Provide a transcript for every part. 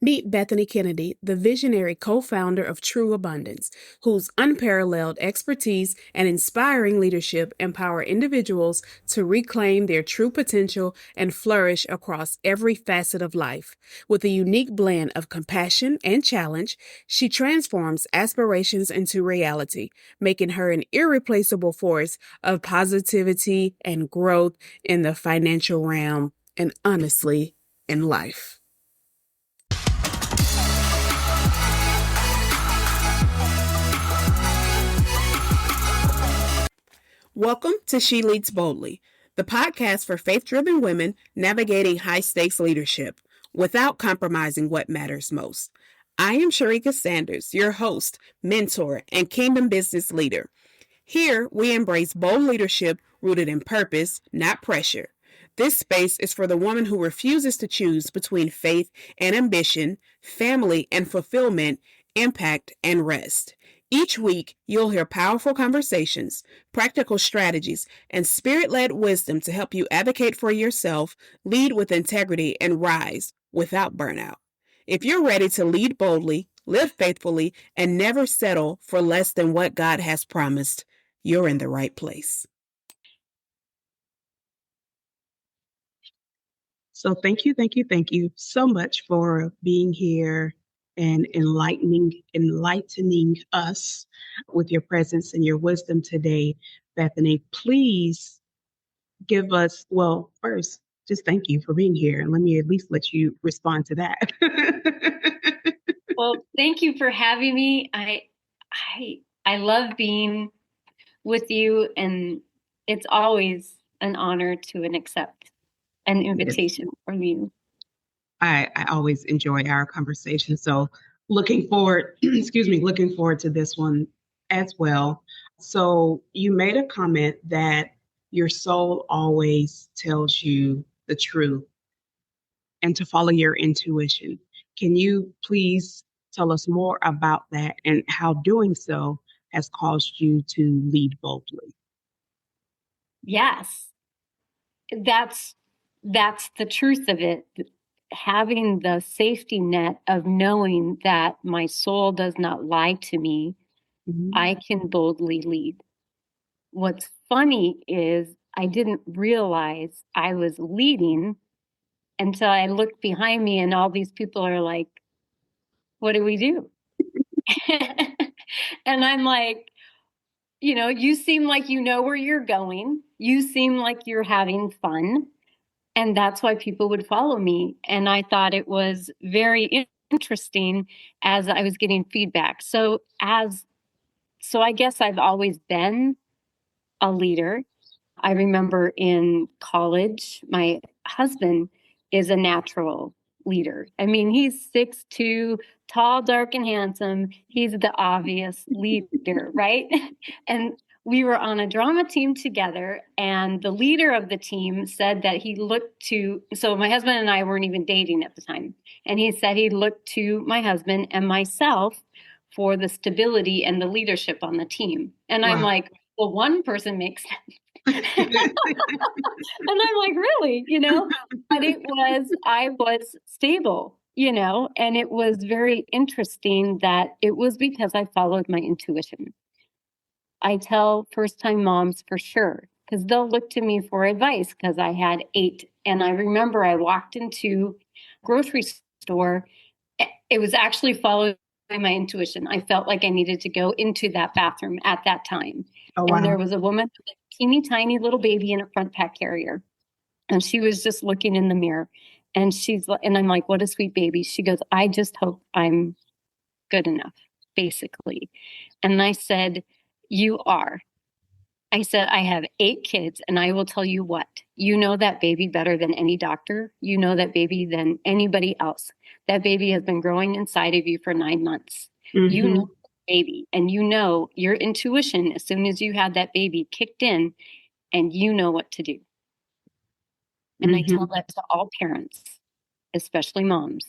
Meet Bethany Kennedy, the visionary co-founder of True Abundance, whose unparalleled expertise and inspiring leadership empower individuals to reclaim their true potential and flourish across every facet of life. With a unique blend of compassion and challenge, she transforms aspirations into reality, making her an irreplaceable force of positivity and growth in the financial realm and honestly, in life. Welcome to She Leads Boldly, the podcast for faith-driven women navigating high-stakes leadership without compromising what matters most. I am Sharika Sanders, your host, mentor, and kingdom business leader. Here, we embrace bold leadership rooted in purpose, not pressure. This space is for the woman who refuses to choose between faith and ambition, family and fulfillment, impact and rest. Each week, you'll hear powerful conversations, practical strategies, and spirit-led wisdom to help you advocate for yourself, lead with integrity, and rise without burnout. If you're ready to lead boldly, live faithfully, and never settle for less than what God has promised, you're in the right place. So thank you so much for being here and enlightening us with your presence and your wisdom today. Bethany, please give us, well, first, just thank you for being here. And let me at least let you respond to that. Well, thank you for having me. I love being with you, and it's always an honor to accept an invitation from you. I always enjoy our conversation. So looking forward, looking forward to this one as well. So you made a comment that your soul always tells you the truth and to follow your intuition. Can you please tell us more about that and how doing so has caused you to lead boldly? Yes, that's the truth of it. Having the safety net of knowing that my soul does not lie to me, I can boldly lead. What's funny is I didn't realize I was leading until I looked behind me and all these people are like, what do we do? And I'm like, you seem like you know where you're going. You seem like you're having fun. And that's why people would follow me. And I thought it was very interesting as I was getting feedback. So I guess I've always been a leader. I remember in college, my husband is a natural leader. I mean, he's 6'2", tall, dark, and handsome. He's the obvious leader, right? And we were on a drama team together, and the leader of the team said that he looked to, so my husband and I weren't even dating at the time. And he said he looked to my husband and myself for the stability and the leadership on the team. And I'm like, well, one person makes sense. And I'm like, really, but I was stable, and it was very interesting that it was because I followed my intuition. I tell first-time moms for sure, because they'll look to me for advice because I had 8. And I remember I walked into a grocery store. It was actually following my intuition. I felt like I needed to go into that bathroom at that time. Oh, wow. And there was a woman with a teeny tiny little baby in a front pack carrier. And she was just looking in the mirror. And I'm like, what a sweet baby. She goes, I just hope I'm good enough, basically. And I said, you are. I said, I have 8 kids, and I will tell you what, you know that baby better than any doctor. You know that baby than anybody else. That baby has been growing inside of you for 9 months. Mm-hmm. You know the baby, and you know your intuition as soon as you had that baby kicked in, and you know what to do. And I tell that to all parents, especially moms.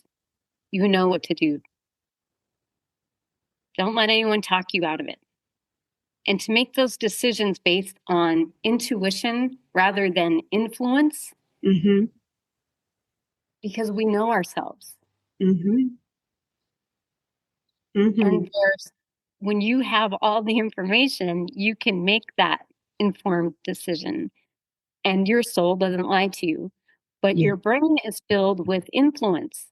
You know what to do. Don't let anyone talk you out of it. And to make those decisions based on intuition rather than influence, because we know ourselves. Mm-hmm. Mm-hmm. And when you have all the information, you can make that informed decision. And your soul doesn't lie to you, but Yeah. your brain is filled with influence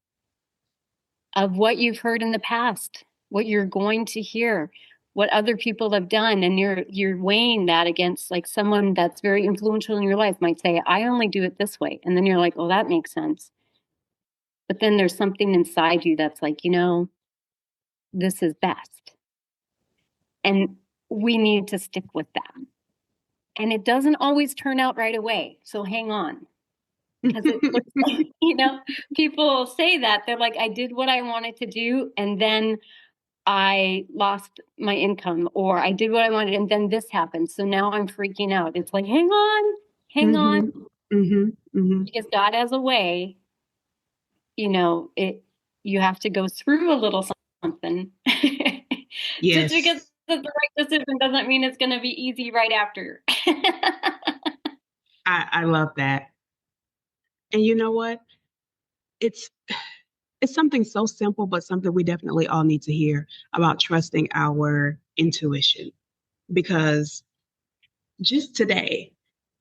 of what you've heard in the past, what you're going to hear, what other people have done, and you're weighing that against, like, someone that's very influential in your life might say, I only do it this way. And then you're like, well, that makes sense. But then there's something inside you that's like, this is best. And we need to stick with that. And it doesn't always turn out right away. So hang on. Because it looks like, people say that. They're like, I did what I wanted to do, and then I lost my income, or I did what I wanted, and then this happened. So now I'm freaking out. It's like, hang on, Mm-hmm. Mm-hmm. Mm-hmm. because God has a way, you have to go through a little something. Just because Yes. it's the right decision doesn't mean it's going to be easy right after. I love that. And you know what? It's it's something so simple, but something we definitely all need to hear about trusting our intuition. Because just today,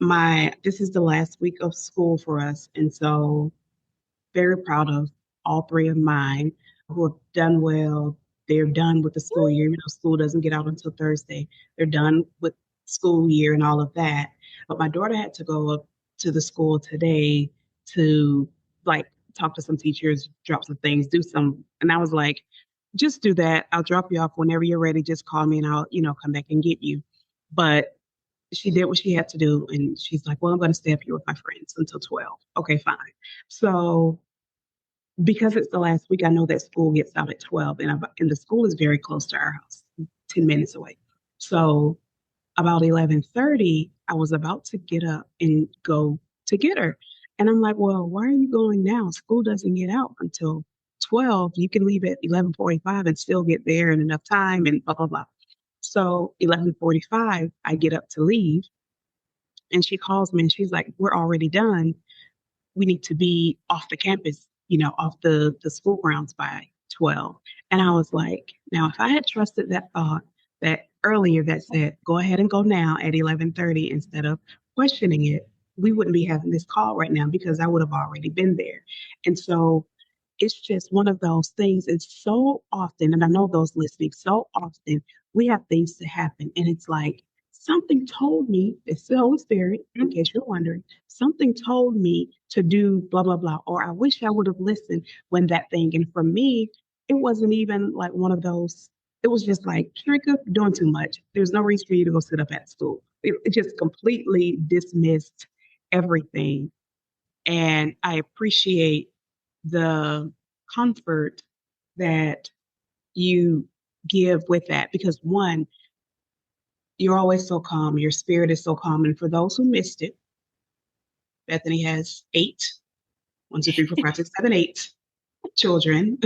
this is the last week of school for us. And so very proud of all three of mine who have done well. They're done with the school year. School doesn't get out until Thursday. They're done with school year and all of that. But my daughter had to go up to the school today to, like, talk to some teachers, drop some things, do some. And I was like, just do that. I'll drop you off whenever you're ready. Just call me and I'll, come back and get you. But she did what she had to do. And she's like, well, I'm going to stay up here with my friends until 12. Okay, fine. So because it's the last week, I know that school gets out at 12, and the school is very close to our house, 10 minutes away. So about 11:30, I was about to get up and go to get her. And I'm like, well, why are you going now? School doesn't get out until 12. You can leave at 11:45 and still get there in enough time and blah, blah, blah. So 11:45, I get up to leave, and she calls me and she's like, we're already done. We need to be off the campus, off the school grounds by 12. And I was like, now, if I had trusted that thought that earlier that said, go ahead and go now at 11:30 instead of questioning it, we wouldn't be having this call right now because I would have already been there. And so it's just one of those things. It's so often, and I know those listening, so often we have things to happen. And it's like, something told me, it's the Holy Spirit, in case you're wondering, something told me to do blah, blah, blah. Or I wish I would have listened when that thing. And for me, it wasn't even like one of those, it was just like, Shrika, doing too much. There's no reason for you to go sit up at school. It just completely dismissed everything. And I appreciate the comfort that you give with that because one, you're always so calm. Your spirit is so calm. And for those who missed it, Bethany has 8, 1, 2, 3, 4, 5, 6, 7, 8 children.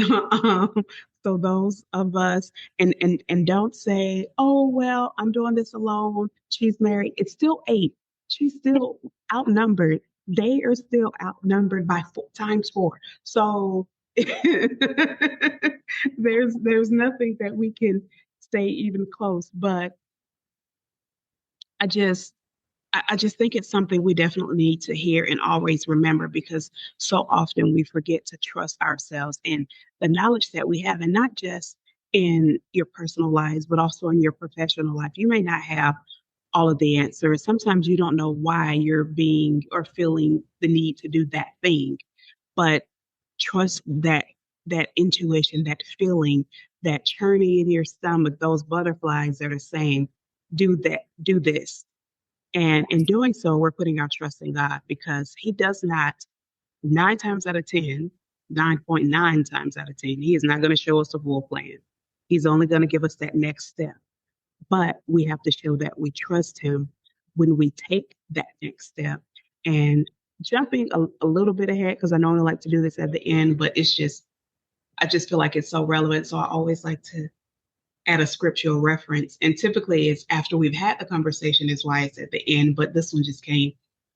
So those of us, and don't say, oh, well, I'm doing this alone. She's married. It's still 8. She's still outnumbered. They are still outnumbered by 4 times 4. So there's nothing that we can say even close. But I just I just think it's something we definitely need to hear and always remember because so often we forget to trust ourselves and the knowledge that we have, and not just in your personal lives, but also in your professional life. You may not have all of the answers. Sometimes you don't know why you're being or feeling the need to do that thing, but trust that intuition, that feeling, that churning in your stomach, those butterflies that are saying, do that, do this. And in doing so, we're putting our trust in God because He does not, 9 times out of 10, 9.9 times out of 10, He is not going to show us a full plan. He's only going to give us that next step. But we have to show that we trust Him when we take that next step. And jumping a little bit ahead, because I normally like to do this at the end, but I just feel like it's so relevant. So I always like to add a scriptural reference. And typically it's after we've had the conversation is why it's at the end. But this one just came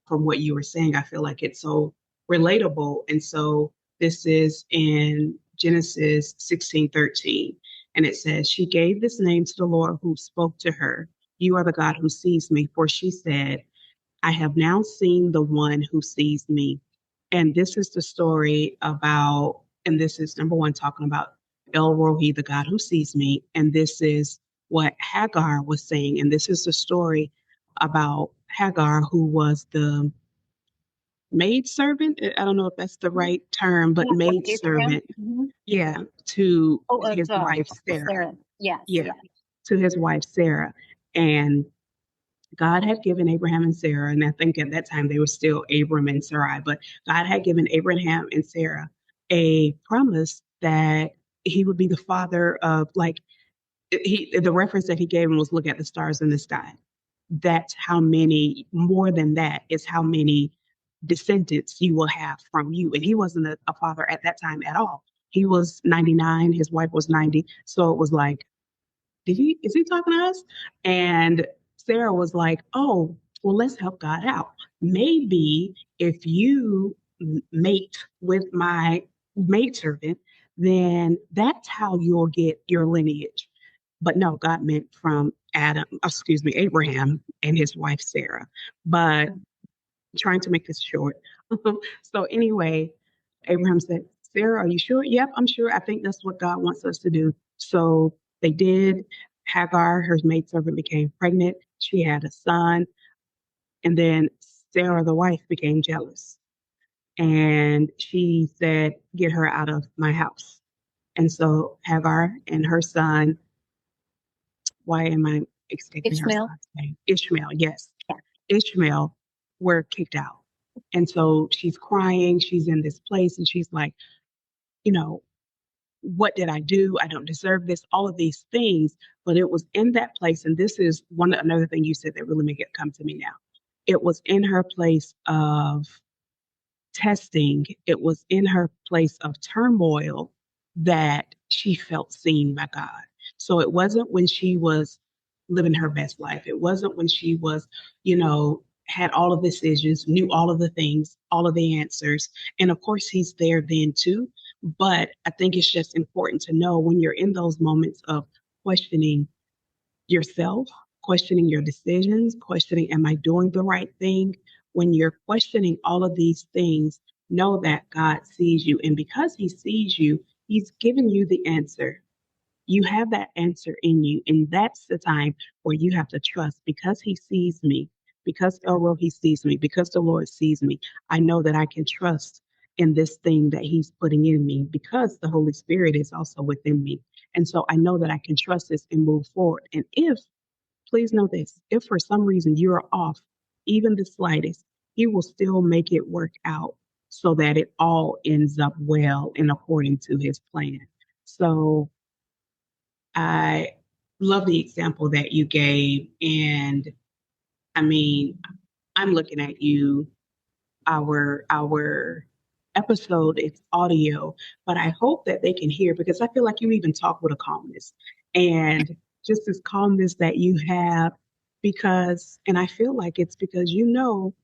from what you were saying. I feel like it's so relatable. And so this is in Genesis 16:13. And it says, she gave this name to the Lord who spoke to her. You are the God who sees me. For she said, I have now seen the one who sees me. And this is the story about, and this is number one, talking about El Rohi, the God who sees me. And this is what Hagar was saying. And this is the story about Hagar, who was the maid servant. I don't know if that's the right term, but maid servant. Mm-hmm. Yeah, to Oh, his wife, Sarah. Sarah. Yes. Yeah, to his wife, Sarah. And God had given Abraham and Sarah, and I think at that time they were still Abram and Sarai, but God had given Abraham and Sarah a promise that he would be the father of, like, the reference that he gave him was look at the stars in the sky. That's how many, more than that, is how many descendants you will have from you. And he wasn't a father at that time at all. He was 99, his wife was 90. So it was like, is he talking to us? And Sarah was like, oh, well, let's help God out. Maybe if you mate with my maidservant, then that's how you'll get your lineage. But no, God meant from Abraham and his wife Sarah. But trying to make this short. So anyway, Abraham said, Sarah, are you sure? Yep, I'm sure. I think that's what God wants us to do. So they did. Hagar, her maidservant, became pregnant. She had a son. And then Sarah, the wife, became jealous. And she said, get her out of my house. And so Hagar and her son, why am I escaping her Ishmael. son's name? Ishmael, yes. Yeah. Ishmael were kicked out. And so she's crying. She's in this place and she's like, you know, what did I do? I don't deserve this, all of these things. But it was in that place. And this is another thing you said that really make it come to me now. It was in her place of testing. It was in her place of turmoil that she felt seen by God. So it wasn't when she was living her best life. It wasn't when she was, had all of the decisions, knew all of the things, all of the answers. And of course, he's there then too. But I think it's just important to know when you're in those moments of questioning yourself, questioning your decisions, questioning, am I doing the right thing? When you're questioning all of these things, know that God sees you. And because he sees you, he's given you the answer. You have that answer in you. And that's the time where you have to trust because he sees me, because he sees me, because the Lord sees me. I know that I can trust in this thing that he's putting in me because the Holy Spirit is also within me. And so I know that I can trust this and move forward. And please know this, if for some reason you're off, even the slightest, he will still make it work out so that it all ends up well and according to his plan. So I love the example that you gave. And I mean, I'm looking at you, our episode, it's audio, but I hope that they can hear because I feel like you even talk with a calmness and just this calmness that you have and I feel like it's because you know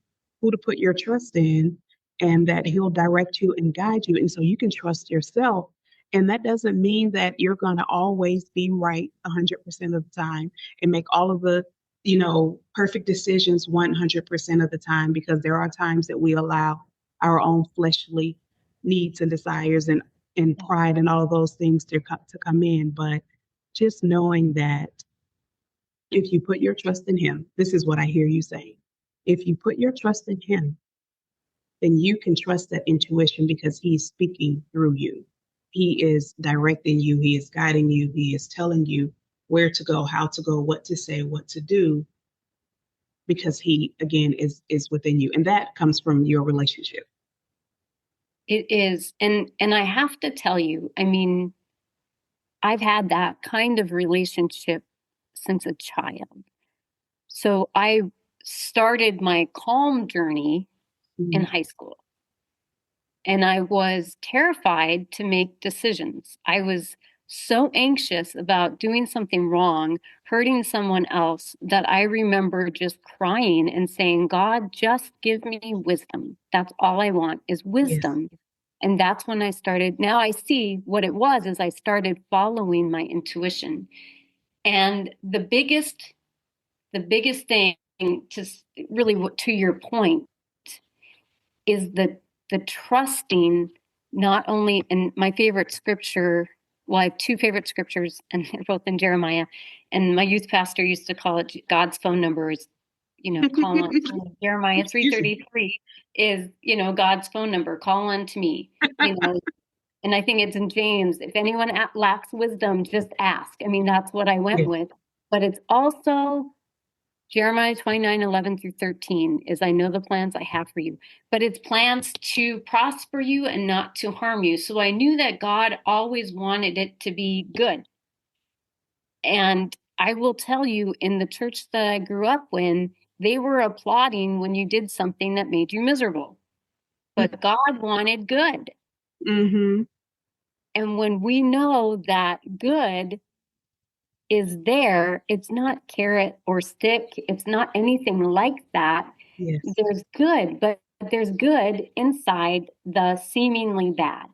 who to put your trust in and that he'll direct you and guide you. And so you can trust yourself. And that doesn't mean that you're going to always be right 100% of the time and make all of the perfect decisions 100% of the time, because there are times that we allow our own fleshly needs and desires and pride and all of those things to come in. But just knowing that if you put your trust in him, this is what I hear you saying. If you put your trust in him, then you can trust that intuition because he's speaking through you. He is directing you. He is guiding you. He is telling you where to go, how to go, what to say, what to do, because he, again, is within you. And that comes from your relationship. It is. And I have to tell you, I mean, I've had that kind of relationship since a child. So I started my calm journey in high school. And I was terrified to make decisions. I was so anxious about doing something wrong, hurting someone else, that I remember just crying and saying, God, just give me wisdom. That's all I want is wisdom. Yes. And that's when I started. Now I see what it was, is I started following my intuition. And the biggest thing, to really, to your point, is the trusting, not only in my favorite scripture. Well, I have two favorite scriptures, and they're both in Jeremiah. And my youth pastor used to call it God's phone number. Is, call on Jeremiah 3:33 is, God's phone number. Call on to me. And I think it's in James. If anyone lacks wisdom, just ask. I mean, that's what I went with. But it's also Jeremiah 29:11-13 is, I know the plans I have for you, but it's plans to prosper you and not to harm you. So I knew that God always wanted it to be good. And I will tell you, in the church that I grew up in, they were applauding when you did something that made you miserable. But God wanted good. Mm-hmm. And when we know that good is there, it's not carrot or stick, it's not anything like that. Yes. There's good, but there's good inside the seemingly bad.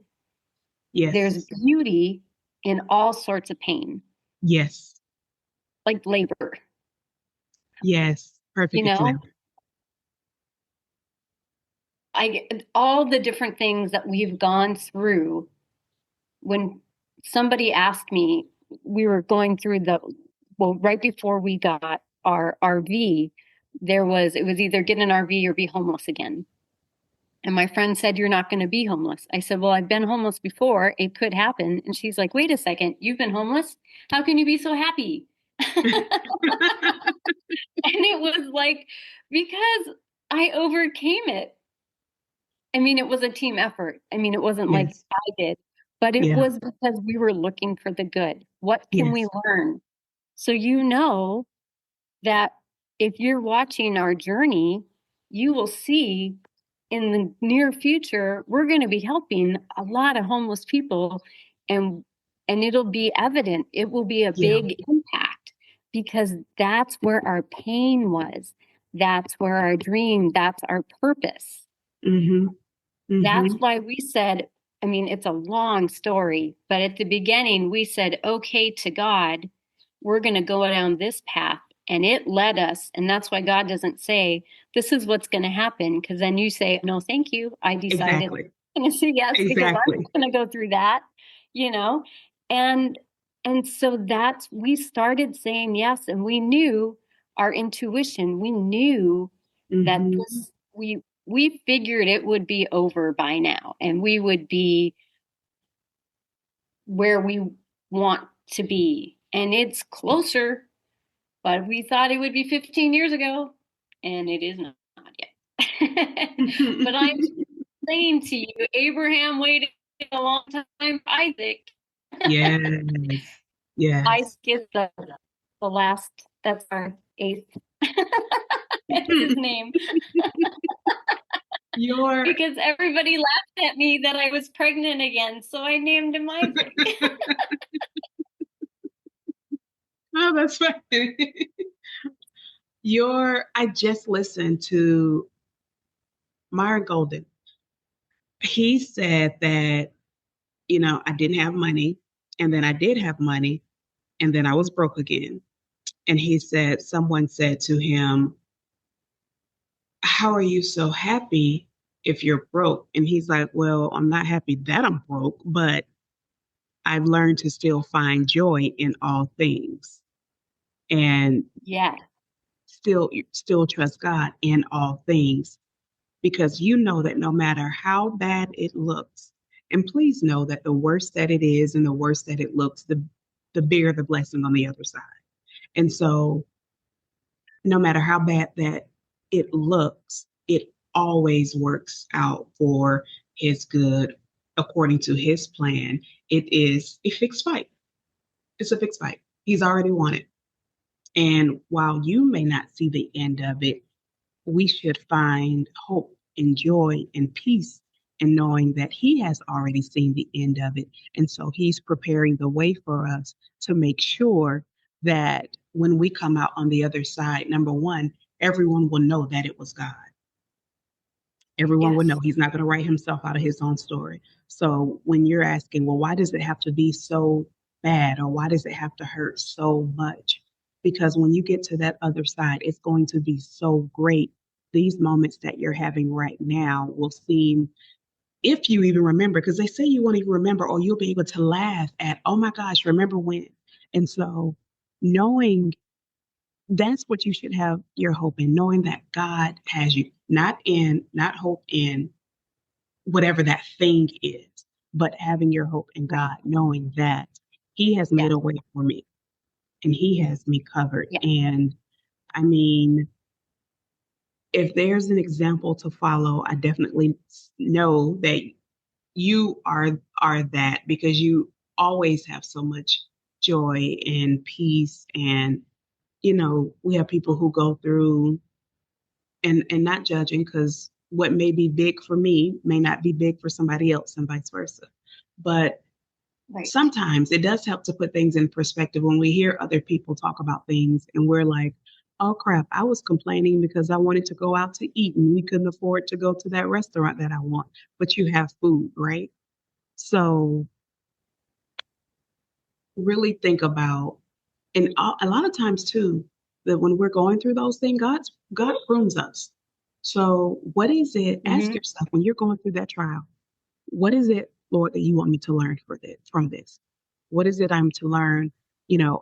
Yes. There's beauty in all sorts of pain. Yes. Like labor. Yes. Perfect example. All the different things that we've gone through. When somebody asked me, we were going through right before we got our RV, it was either get an RV or be homeless again. And my friend said, "You're not going to be homeless." I said, "Well, I've been homeless before. It could happen." And she's like, "Wait a second, you've been homeless? How can you be so happy?" And it was like, because I overcame it. I mean, it was a team effort. I mean, it wasn't like I did, but it was because we were looking for the good. What can we learn? So that if you're watching our journey, you will see in the near future, we're going to be helping a lot of homeless people, and it'll be evident. It will be a big impact, because that's where our pain was. That's where our dream, that's our purpose. Mm-hmm. Mm-hmm. That's why we said, I mean, it's a long story, but at the beginning we said, okay, to God, we're going to go down this path. And it led us. And that's why God doesn't say, this is what's going to happen. Because then you say, no, thank you. I decided I'm going to say yes, because I'm going to go through that, And so we started saying yes. And we knew our intuition. We knew that we figured it would be over by now. And we would be where we want to be. And it's closer. But we thought it would be 15 years ago, and it is not yet. But I'm saying to you, Abraham waited a long time for Isaac. Yes. Isaac is the last, that's our 8th. That's his name. Because everybody laughed at me that I was pregnant again, so I named him Isaac. Oh, that's funny. I just listened to Myron Golden. He said that, I didn't have money, and then I did have money, and then I was broke again. And he said, someone said to him, "How are you so happy if you're broke?" And he's like, "Well, I'm not happy that I'm broke, but I've learned to still find joy in all things." And still trust God in all things, because that no matter how bad it looks, and please know that the worse that it is and the worse that it looks, the bigger the blessing on the other side. And so no matter how bad that it looks, it always works out for his good, according to his plan. It is a fixed fight. It's a fixed fight. He's already won it. And while you may not see the end of it, we should find hope and joy and peace in knowing that he has already seen the end of it. And so he's preparing the way for us to make sure that when we come out on the other side, number one, everyone will know that it was God. Everyone will know. He's not going to write himself out of his own story. So when you're asking, well, why does it have to be so bad, or why does it have to hurt so much? Because when you get to that other side, it's going to be so great. These moments that you're having right now will seem, if you even remember, because they say you won't even remember, or you'll be able to laugh at, oh my gosh, remember when? And so knowing that's what you should have your hope in, knowing that God has you, not hope in whatever that thing is, but having your hope in Right. God, knowing that He has Yeah. made a way for me and He has me covered. Yeah. And I mean, if there's an example to follow, I definitely know that you are that, because you always have so much joy and peace. And we have people who go through, and not judging, because what may be big for me may not be big for somebody else, and vice versa. But Right. sometimes it does help to put things in perspective when we hear other people talk about things and we're like, oh crap, I was complaining because I wanted to go out to eat and we couldn't afford to go to that restaurant that I want, but you have food, right? So really think about, and a lot of times too, that when we're going through those things, God prunes us. So what is it? Ask Mm-hmm. yourself, when you're going through that trial, what is it, Lord, that you want me to learn from this? What is it I'm to learn?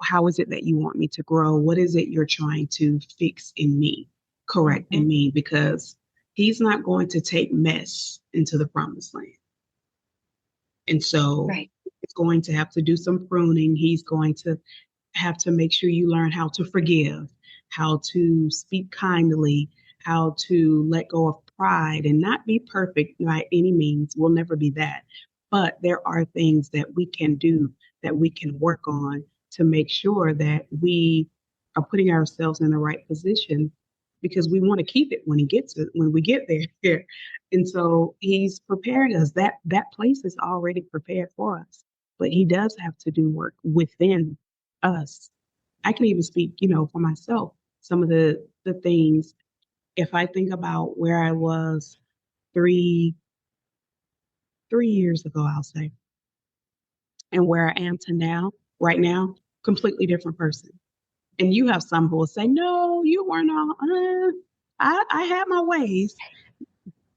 How is it that you want me to grow? What is it you're trying to fix in me, correct Mm-hmm. in me? Because He's not going to take mess into the promised land. And so Right. it's going to have to do some pruning. He's going to have to make sure you learn how to forgive, how to speak kindly, how to let go of pride and not be perfect by any means. We'll never be that. But there are things that we can do, that we can work on to make sure that we are putting ourselves in the right position, because we want to keep it when we get there. And so He's prepared us. That place is already prepared for us. But He does have to do work within us. I can even speak, for myself. Some of the things, if I think about where I was three years ago, I'll say, and where I am to now, right now, completely different person. And you have some who will say, no, you weren't all, I had my ways.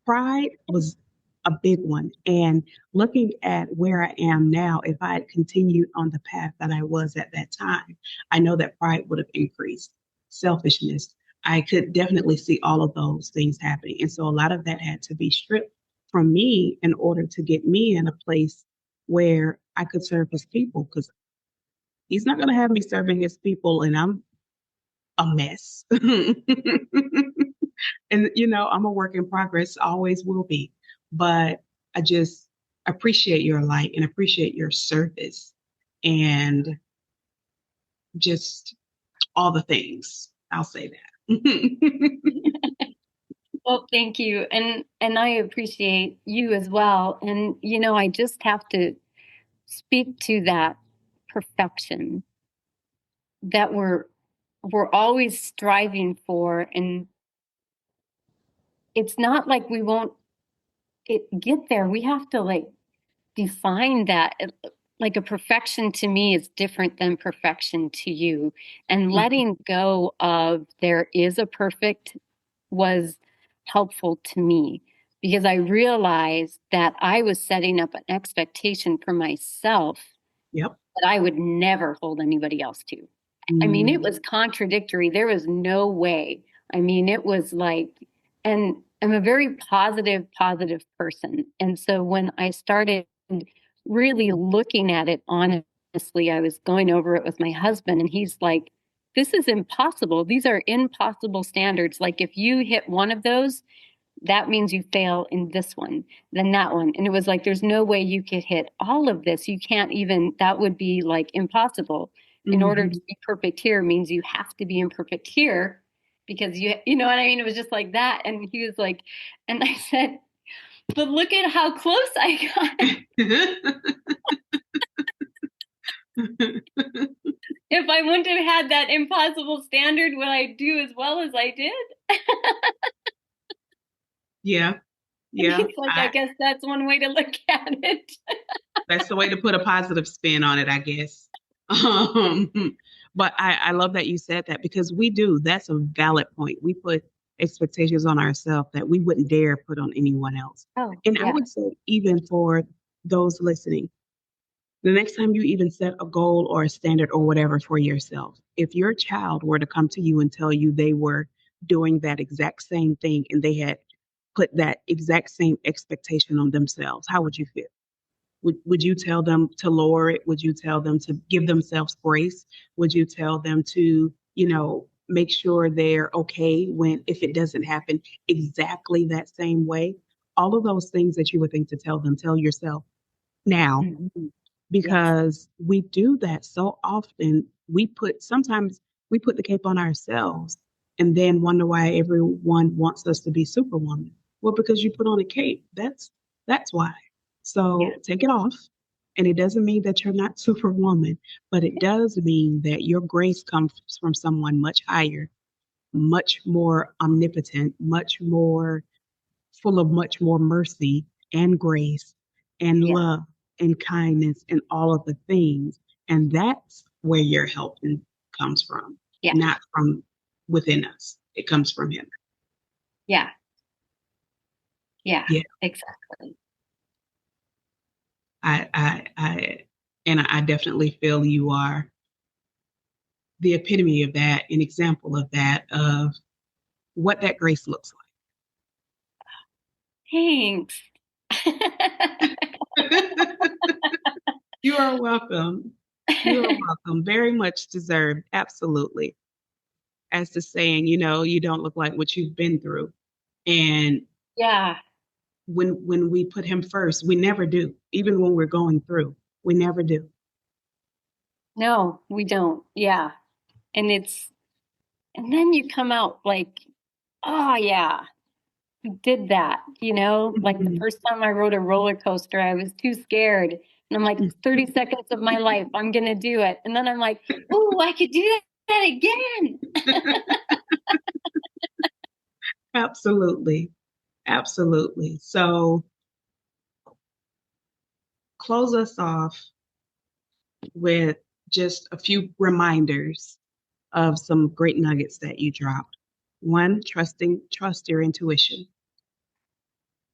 Pride was a big one. And looking at where I am now, if I had continued on the path that I was at that time, I know that pride would have increased. Selfishness, I could definitely see all of those things happening. And so a lot of that had to be stripped from me in order to get me in a place where I could serve His people, because He's not going to have me serving His people and I'm a mess. And I'm a work in progress, always will be. But I just appreciate your light and appreciate your service and just all the things. I'll say that. Well, thank you. And I appreciate you as well. And I just have to speak to that perfection that we're always striving for. And it's not like we won't get there. We have to define that. Like a perfection to me is different than perfection to you. And letting go of there is a perfect was helpful to me, because I realized that I was setting up an expectation for myself Yep. that I would never hold anybody else to. I mean, it was contradictory. There was no way. I mean, it was like, and I'm a very positive person. And so when I started really looking at it honestly, I was going over it with my husband, and he's like, this is impossible. These are impossible standards. Like, if you hit one of those, that means you fail in this one, then that one. And it was like, there's no way you could hit all of this. You can't even, that would be like impossible. In order to be perfect here means you have to be imperfect here, because you know what I mean? It was just like that. And he was like, and I said, but look at how close I got. If I wouldn't have had that impossible standard, would I do as well as I did? Yeah. And Yeah, he's like, I guess that's one way to look at it. that's the way to put a positive spin on it, I guess. Um, but I love that you said that because we do. That's a valid point. We put expectations on ourselves that we wouldn't dare put on anyone else. Oh, And I yeah. would say, even for those listening, the next time you even set a goal or a standard or whatever for yourself, if your child were to come to you and tell you they were doing that exact same thing and they had put that exact same expectation on themselves, how would you feel? Would you tell them to lower it? Would you tell them to give themselves grace? Would you tell them to, make sure they're okay when if it doesn't happen exactly that same way? All of those things that you would think to tell them, tell yourself now, Mhm. Yes. because we do that so often. Sometimes we put the cape on ourselves and then wonder why everyone wants us to be superwoman. Well, because you put on a cape. That's why. Yeah. So take it off. And it doesn't mean that you're not superwoman, but it does mean that your grace comes from someone much higher, much more omnipotent, much more full of much more mercy and grace and Yeah. love and kindness and all of the things. And that's where your help comes from, Yeah. not from within us. It comes from Him. Yeah. Yeah. Yeah, Exactly. I definitely feel you are the epitome of that, an example of that, of what that grace looks Thanks. like. You are welcome. You are welcome. Very much deserved. Absolutely. As the saying, you don't look like what you've been through. And Yeah. when we put Him first, we never do. Even when we're going through, we never do. No, we don't. Yeah. And and then you come out like, oh, yeah, we did that. Like the Mhm. first time I rode a roller coaster, I was too scared. And I'm like, 30 seconds of my life, I'm going to do it. And then I'm like, oh, I could do that again. Absolutely. Absolutely. So close us off with just a few reminders of some great nuggets that you dropped. One, trust your intuition.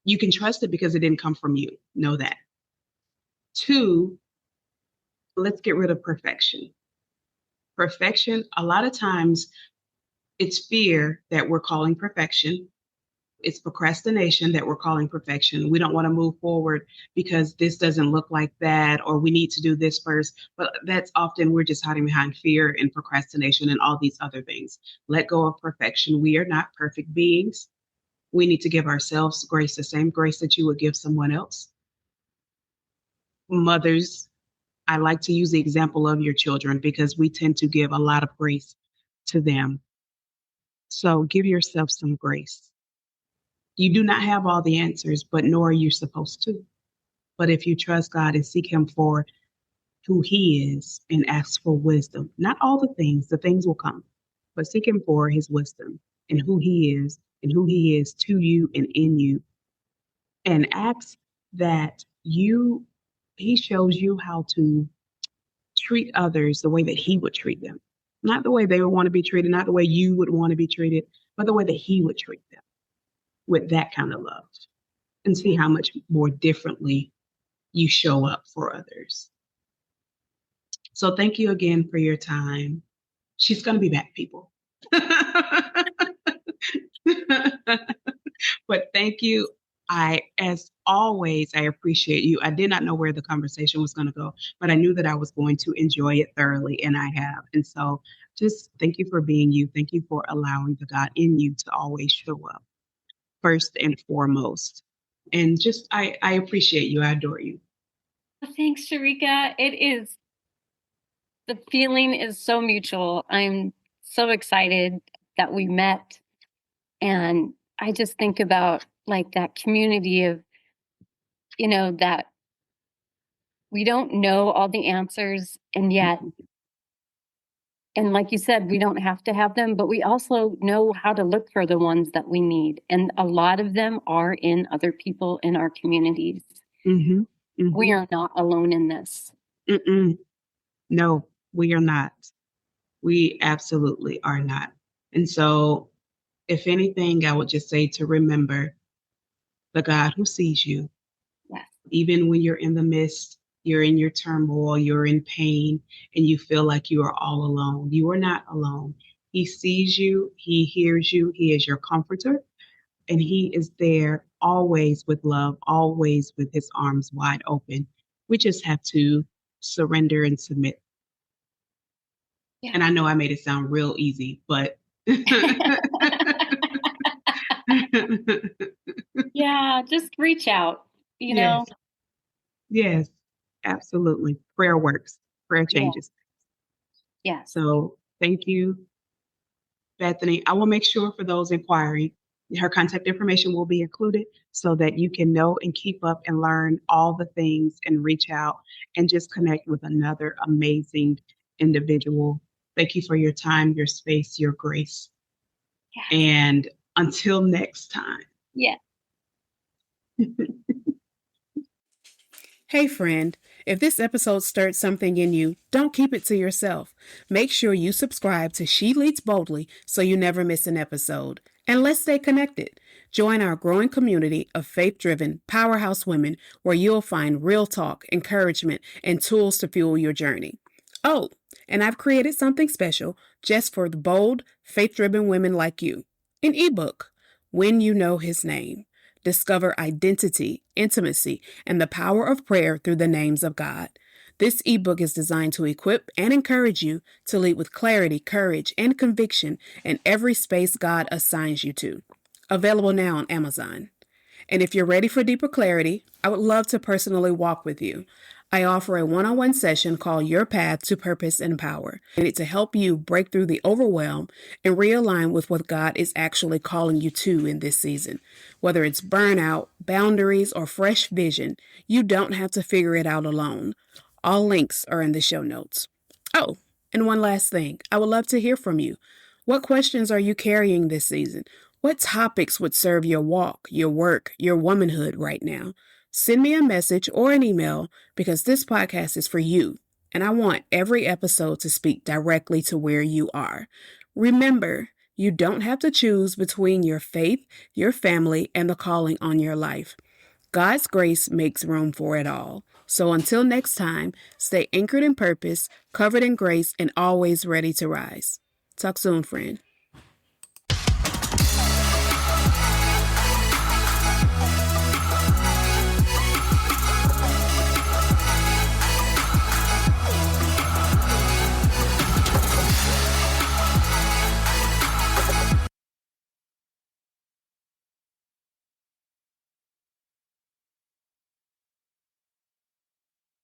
You can trust it because it didn't come from you. Know that. Two, let's get rid of perfection. Perfection, a lot of times it's fear that we're calling perfection. It's procrastination that we're calling perfection. We don't want to move forward because this doesn't look like that, or we need to do this first. But that's often we're just hiding behind fear and procrastination and all these other things. Let go of perfection. We are not perfect beings. We need to give ourselves grace, the same grace that you would give someone else. Mothers, I like to use the example of your children because we tend to give a lot of grace to them. So give yourself some grace. You do not have all the answers, but nor are you supposed to. But if you trust God and seek Him for who He is and ask for wisdom, not all the things will come, but seek Him for His wisdom and who He is to you and in you, and ask that He shows you how to treat others the way that He would treat them. Not the way they would want to be treated, not the way you would want to be treated, but the way that He would treat them with that kind of love, and see how much more differently you show up for others. So thank you again for your time. She's going to be back, people. But thank you. As always, I appreciate you. I did not know where the conversation was going to go, but I knew that I was going to enjoy it thoroughly, and I have. And so just thank you for being you. Thank you for allowing the God in you to always show up first and foremost. And just, I appreciate you. I adore you. Thanks, Sharika. The feeling is so mutual. I'm so excited that we met. And I just think about like that community of, that we don't know all the answers. And yet And like you said, we don't have to have them, but we also know how to look for the ones that we need. And a lot of them are in other people in our communities. Mm-hmm. Mm-hmm. We are not alone in this. Mm-mm. No, we are not. We absolutely are not. And so, if anything, I would just say to remember the God who sees you, Yes. even when you're in the midst, you're in your turmoil, you're in pain, and you feel like you are all alone. You are not alone. He sees you, He hears you, He is your comforter, and He is there always with love, always with His arms wide open. We just have to surrender and submit. Yeah. And I know I made it sound real easy, but Yeah, just reach out, you know? Yes, absolutely. Prayer works. Prayer Yeah. changes. Yes. So thank you, Bethany. I will make sure for those inquiring, her contact information will be included so that you can know and keep up and learn all the things and reach out and just connect with another amazing individual. Thank you for your time, your space, your grace. Yes. And until next time. Yeah. Hey friend, if this episode stirred something in you, don't keep it to yourself. Make sure you subscribe to She Leads Boldly so you never miss an episode. And let's stay connected. Join our growing community of faith-driven powerhouse women where you'll find real talk, encouragement, and tools to fuel your journey. Oh, and I've created something special just for the bold, faith-driven women like you. An ebook, When You Know His Name. Discover identity, intimacy, and the power of prayer through the names of God. This ebook is designed to equip and encourage you to lead with clarity, courage, and conviction in every space God assigns you to. Available now on Amazon. And if you're ready for deeper clarity, I would love to personally walk with you. I offer a one-on-one session called Your Path to Purpose and Power, and it's to help you break through the overwhelm and realign with what God is actually calling you to in this season. Whether it's burnout, boundaries, or fresh vision, you don't have to figure it out alone. All links are in the show notes. Oh, and one last thing. I would love to hear from you. What questions are you carrying this season? What topics would serve your walk, your work, your womanhood right now? Send me a message or an email because this podcast is for you, and I want every episode to speak directly to where you are. Remember, you don't have to choose between your faith, your family, and the calling on your life. God's grace makes room for it all. So until next time, stay anchored in purpose, covered in grace, and always ready to rise. Talk soon, friend.